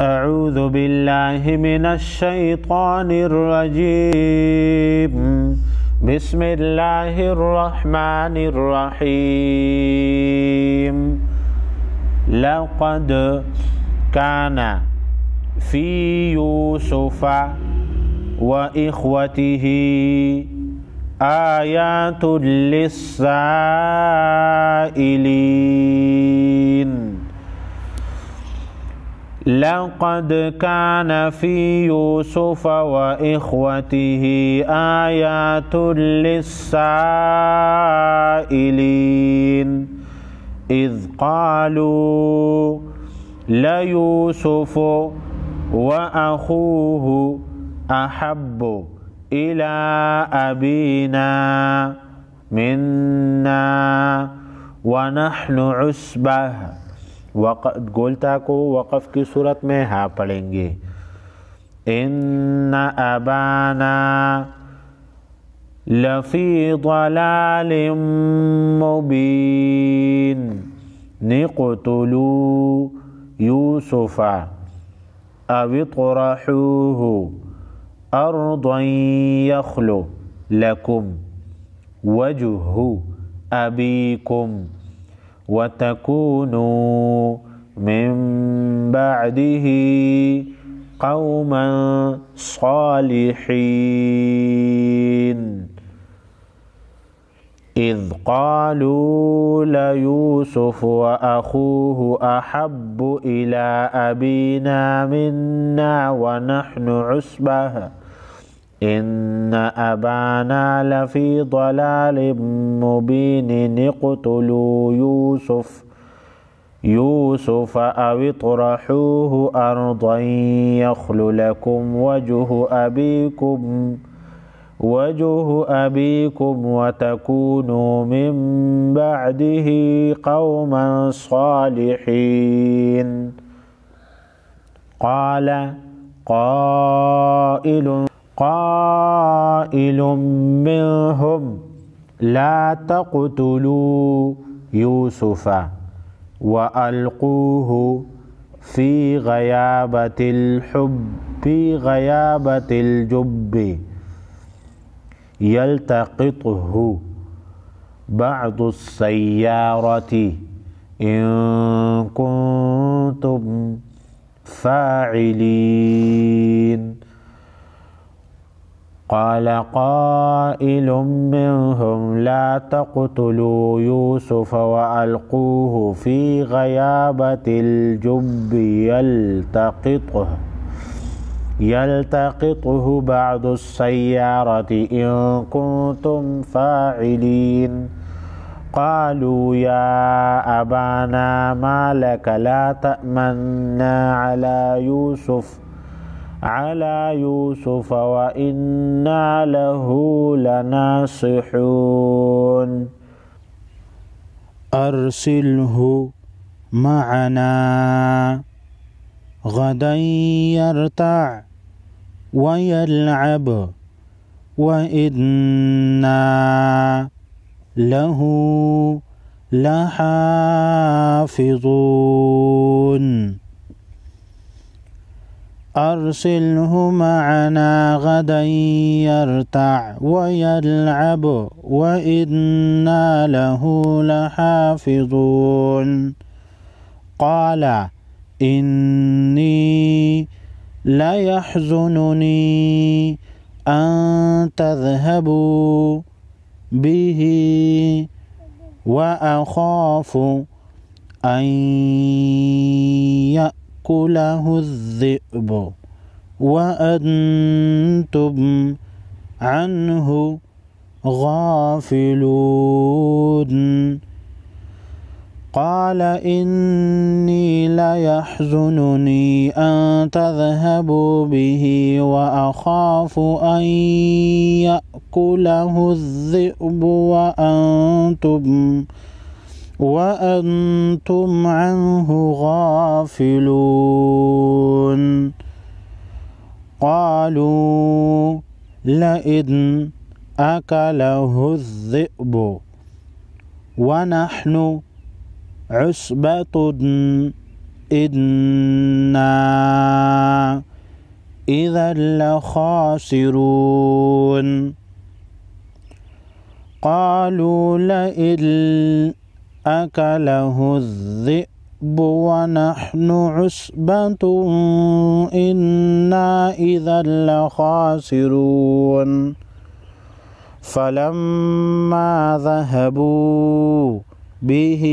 أعوذ بالله من الشيطان الرجيم. بسم الله الرحمن الرحيم. لقد كان في يوسف وإخوته آيات للسائلين. لقد كان في يوسف وإخوته آيات للسائلين إذ قالوا ليوسف وأخوه أحب إلى أبينا منا ونحن عصبة. गोलता को वक़फ़ की सूरत में हाँ पढ़ेंगे। इन्ना अबाना लफ़ी ज़लालिम मुबीन निक़्तुलू यूसुफ़ा अवित्रहूहु अर्दन यख़्लु लकुम वजहु अबीकुम वतकूनू मिन बअदिही क़ौमन सालिहीन। इज़ क़ालू लयूसुफ़ व अख़ूहु अहब्बु इला अबीना मिन्ना व नहनु उस्बह इन्न अबाना लफ़ी ज़लालिम मुबीन निक़्तुलू यूसुफ़ अवित्रहूहु अर्दन यख़्लु लकुम वजहु अबीकुम वतकूनू मिन बअदिही क़ौमन सालिहीन। क़ाल क़ाइलुम मिन्हुम ला तक़्तुलू यूसुफ़ वअल्क़ूहु फ़ी ग़याबतिल जुब्बि यल्तक़ितहु बअदुस्सय्यारति इन कुन्तुम फ़ाइलीन। क़ाल क़ाइलुम मिन्हुम ला तक़्तुलू यूसुफ़ वअल्क़ूहु फ़ी ग़याबतिल जुब्बि यल्तक़ितहु बअदुस्सय्यारति इन कुन्तुम फ़ाइलीन। क़ालू या अबाना मा लक ला तअमन्ना अला यूसुफ़ व इन्ना लहू लनासिहून। अर्सिलहु मअना गदन यरतअ व यल्अब व इन्ना लहू लहाफ़िज़ून। अर्सिलहु मअना गदन यरतअ व यल्अब व इन्ना लहू लहाफ़िज़ून। क़ाल इन्नी लयहज़ुनुनी अन तज़हबू बिही व अख़ाफ़ु अन यअकुलहु الذئब व अंतुम अन्हु गाफ़िलून। क़ाल इन्नी लयहज़ुनुनी अन तज़हबू बिही व अख़ाफ़ु अन यअकुलहु الذئब व अंतुम अन्हु गाफ़िलून। क़ालू लइन अकलहु الذئब व नहनु उस्बतुन إنا إذا لخاسرون قالوا لئن أكله الذئب ونحن عصبة إنا إذا لخاسرون فلما ذهبوا به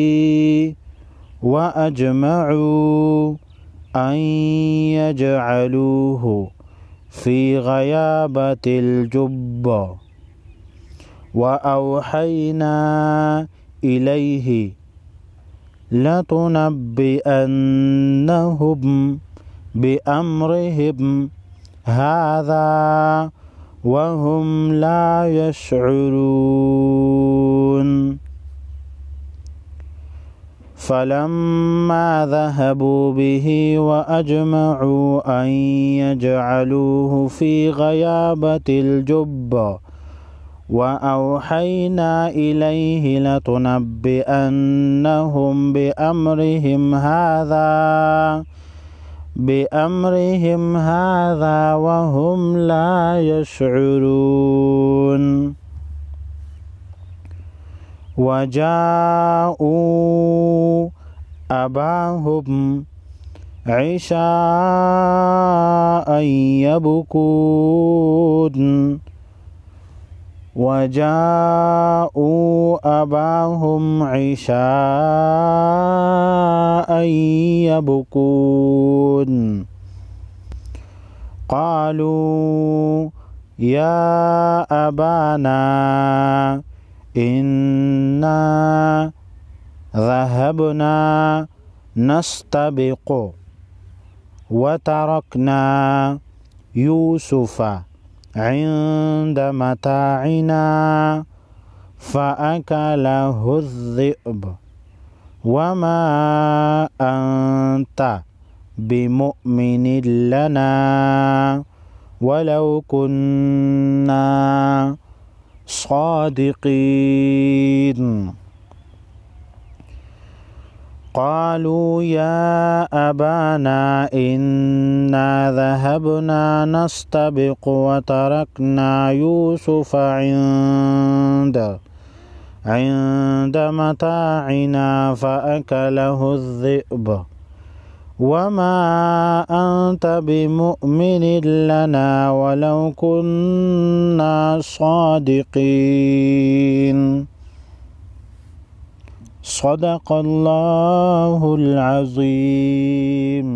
وأجمعوا أن يجعلوه في غيابة الجب وأوحينا إليه لتنبئنهم بأمرهم هذا وهم لا يشعرون فلما ذهبوا به وأجمعوا أن يجعلوه في غيابة الجب وأوحينا إليه لتنبئنهم بأمرهم هذا وهم لا يشعرون وجاءوا أباهم عشاء يبكون قالوا يا أبانا إنا ذهبنا نستبق وتركنا يوسف عند متاعنا فأكله الذئب وما أنت بمؤمن لنا ولو كنا صادقين قالوا يا أبانا إنا ذهبنا نستبق وتركنا يوسف عند متاعنا فأكله الذئب وما أنت بمؤمن لنا ولو كنا صادقين صدق الله العظيم.